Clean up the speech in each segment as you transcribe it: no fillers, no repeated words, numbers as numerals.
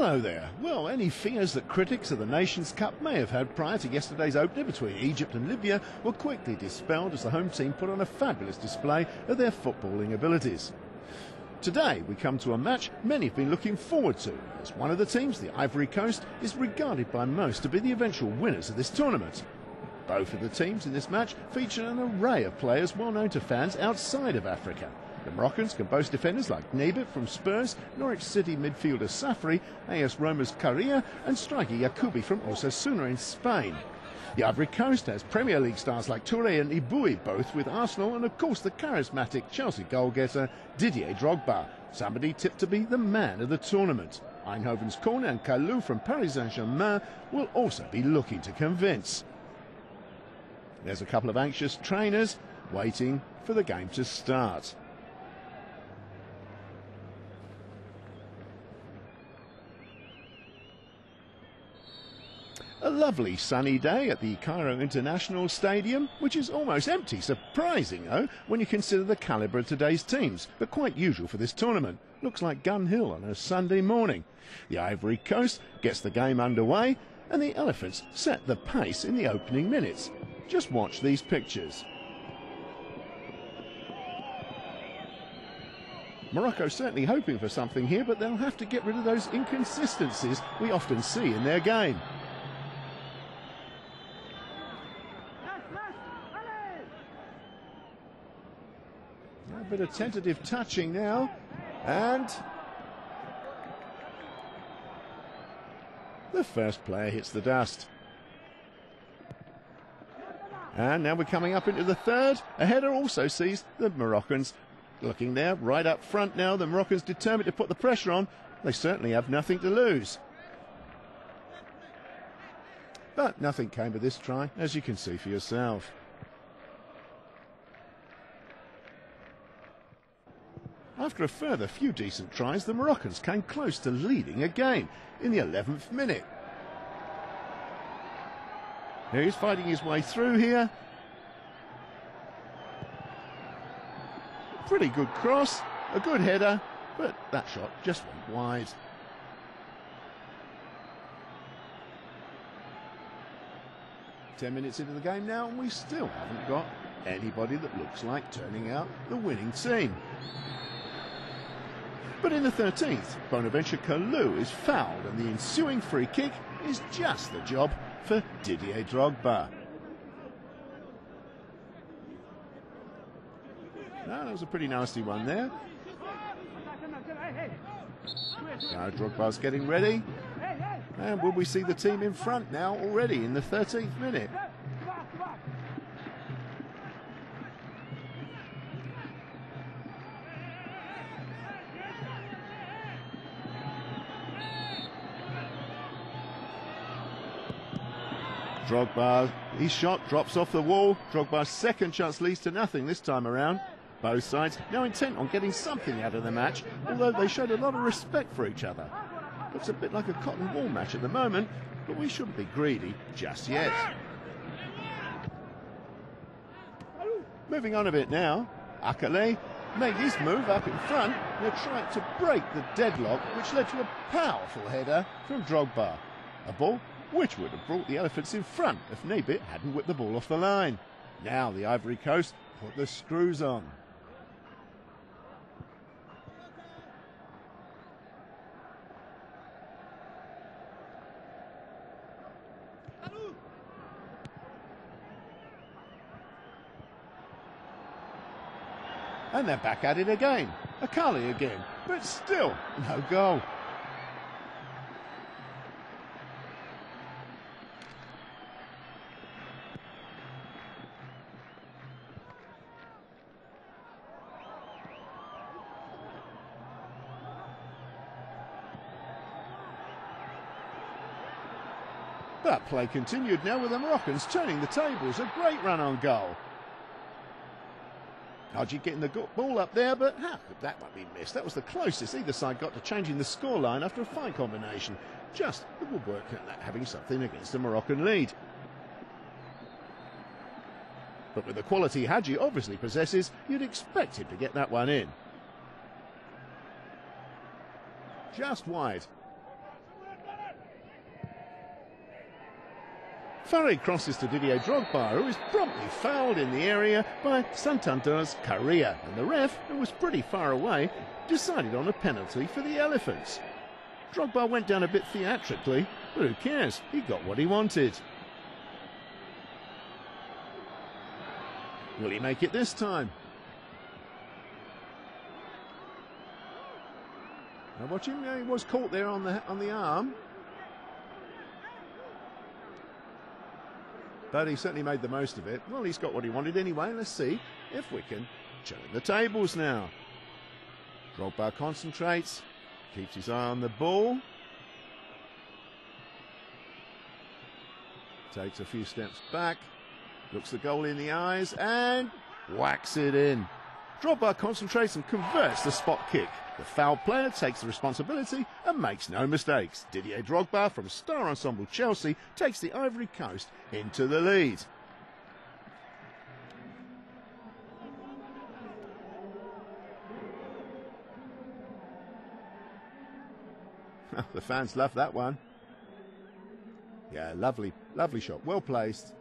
Hello there. Well, any fears that critics of the Nations Cup may have had prior to yesterday's opening between Egypt and Libya were quickly dispelled as the home team put on a fabulous display of their footballing abilities. Today we come to a match many have been looking forward to, as one of the teams, the Ivory Coast, is regarded by most to be the eventual winners of this tournament. Both of the teams in this match feature an array of players well known to fans outside of Africa. The Moroccans can boast defenders like Nebit from Spurs, Norwich City midfielder Safri, AS Roma's Carrillo and striker Yacoubi from Osasuna in Spain. The Ivory Coast has Premier League stars like Touré and Iboué, both with Arsenal, and of course the charismatic Chelsea goal-getter Didier Drogba, somebody tipped to be the man of the tournament. Eindhoven's Côte and Kalou from Paris Saint-Germain will also be looking to convince. There's a couple of anxious trainers waiting for the game to start. A lovely sunny day at the Cairo International Stadium, which is almost empty. Surprising, though, when you consider the calibre of today's teams, but quite usual for this tournament. Looks like Gun Hill on a Sunday morning. The Ivory Coast gets the game underway, and the Elephants set the pace in the opening minutes. Just watch these pictures. Morocco certainly hoping for something here, but they'll have to get rid of those inconsistencies we often see in their game. A bit of tentative touching now, and the first player hits the dust. And now we're coming up into the third. A header also sees the Moroccans looking there right up front now. The Moroccans determined to put the pressure on. They certainly have nothing to lose. But nothing came of this try, as you can see for yourself. After a further few decent tries, the Moroccans came close to leading again in the 11th minute. Now he's fighting his way through here. Pretty good cross, a good header, but that shot just went wide. Ten minutes into the game now, and we still haven't got anybody that looks like turning out the winning team. But in the 13th, Bonaventure Kalou is fouled, and the ensuing free kick is just the job for Didier Drogba. No, that was a pretty nasty one there. Now Drogba's getting ready. And will we see the team in front now already in the 13th minute? Drogba, his shot drops off the wall. Drogba's second chance leads to nothing this time around. Both sides now intent on getting something out of the match, although they showed a lot of respect for each other. Looks a bit like a cotton wool match at the moment, but we shouldn't be greedy just yet. Moving on a bit now, Akale made his move up in front and tried to break the deadlock, which led to a powerful header from Drogba. A ball which would have brought the Elephants in front if Nebit hadn't whipped the ball off the line. Now the Ivory Coast put the screws on. And they're back at it again. Akali again, but still no goal. That play continued now with the Moroccans turning the tables. A great run on goal. Haji getting the ball up there, but how could that one be missed? That was the closest either side got to changing the scoreline after a fine combination. Just the woodwork having something against the Moroccan lead. But with the quality Haji obviously possesses, you'd expect him to get that one in. Just wide. Furry crosses to Didier Drogba, who is promptly fouled in the area by Santander's Carrillo, and the ref, who was pretty far away, decided on a penalty for the Elephants. Drogba went down a bit theatrically, but who cares? He got what he wanted. Will he make it this time? Now watch him, he was caught there on the arm. But he certainly made the most of it. Well, he's got what he wanted anyway. Let's see if we can turn the tables now. Drogba concentrates, keeps his eye on the ball. Takes a few steps back, looks the goal in the eyes and whacks it in. Drogba concentrates and converts the spot kick. The foul player takes the responsibility and makes no mistakes. Didier Drogba from star ensemble Chelsea takes the Ivory Coast into the lead. The fans love that one. Yeah, lovely, lovely shot. Well placed.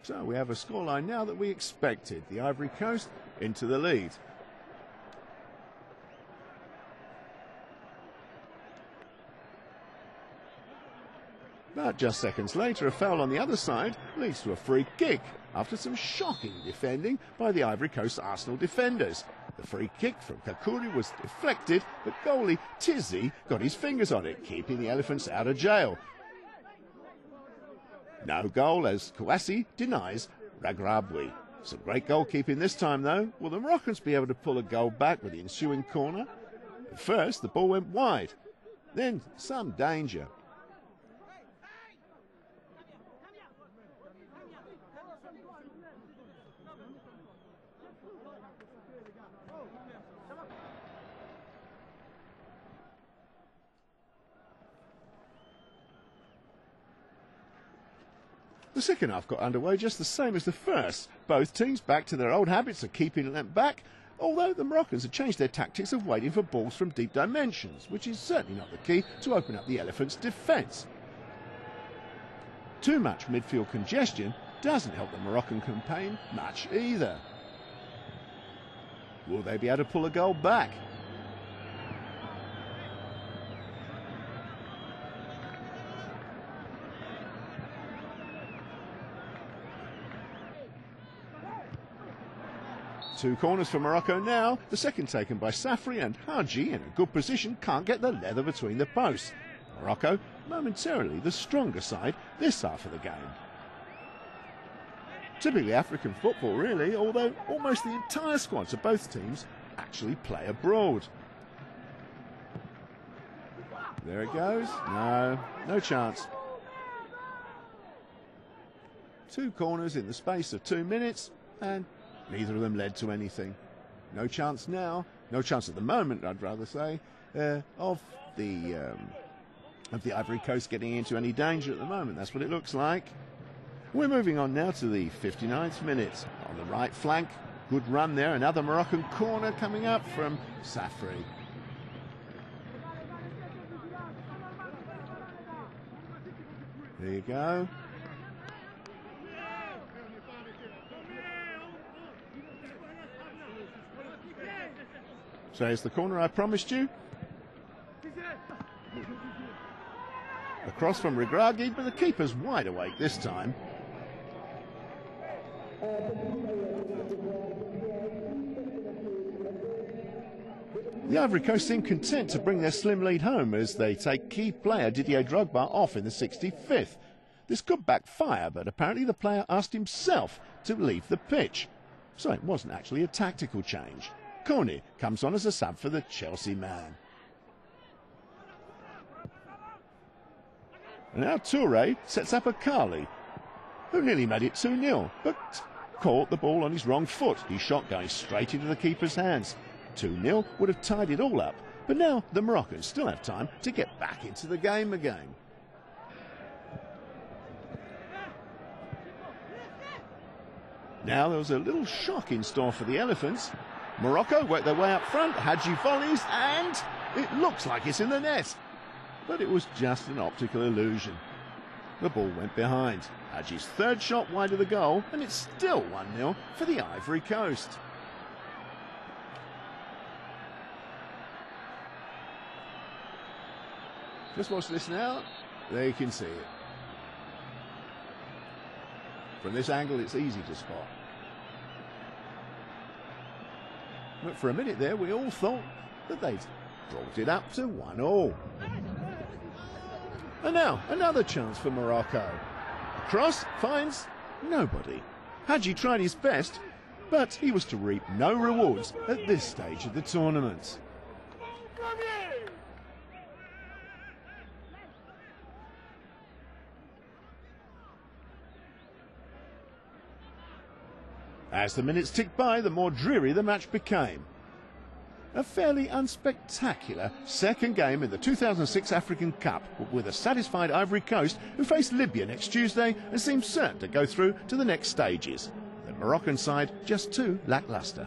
So we have a scoreline now that we expected. The Ivory Coast into the lead. But just seconds later, a foul on the other side leads to a free kick after some shocking defending by the Ivory Coast Arsenal defenders. The free kick from Kakuri was deflected, but goalie Tizzi got his fingers on it, keeping the Elephants out of jail. No goal as Kouassi denies Ragrabwi. Some great goalkeeping this time though. Will the Moroccans be able to pull a goal back with the ensuing corner? At first the ball went wide, then some danger. The second half got underway just the same as the first. Both teams back to their old habits of keeping them back, although the Moroccans had changed their tactics of waiting for balls from deep dimensions, which is certainly not the key to open up the Elephants' defence. Too much midfield congestion doesn't help the Moroccan campaign much either. Will they be able to pull a goal back? Two corners for Morocco now, the second taken by Safri, and Haji in a good position can't get the leather between the posts. Morocco momentarily the stronger side this half of the game. Typically African football really, although almost the entire squads of both teams actually play abroad. There it goes. No chance. Two corners in the space of 2 minutes, and neither of them led to anything. No chance now, no chance at the moment, I'd rather say, of the Ivory Coast getting into any danger at the moment. That's what it looks like. We're moving on now to the 59th minute. On the right flank, good run there. Another Moroccan corner coming up from Safri. There you go. So here's the corner I promised you. Across from Regragui, but the keeper's wide awake this time. The Ivory Coast seem content to bring their slim lead home as they take key player Didier Drogba off in the 65th. This could backfire, but apparently the player asked himself to leave the pitch. So it wasn't actually a tactical change. Côte comes on as a sub for the Chelsea man. And now Touré sets up a Kali, who nearly made it 2-0, but caught the ball on his wrong foot. His shot going straight into the keeper's hands. 2-0 would have tied it all up, but now the Moroccans still have time to get back into the game again. Now there was a little shock in store for the Elephants. Morocco worked their way up front, Hadji volleys, and it looks like it's in the net. But it was just an optical illusion. The ball went behind. Hadji's third shot wide of the goal, and it's still 1-0 for the Ivory Coast. Just watch this now. There you can see it. From this angle, it's easy to spot. But for a minute there, we all thought that they'd brought it up to 1-1. And now, another chance for Morocco. Cross finds nobody. Hadji tried his best, but he was to reap no rewards at this stage of the tournament. As the minutes ticked by, the more dreary the match became. A fairly unspectacular second game in the 2006 African Cup, with a satisfied Ivory Coast who face Libya next Tuesday and seem certain to go through to the next stages. The Moroccan side just too lacklustre.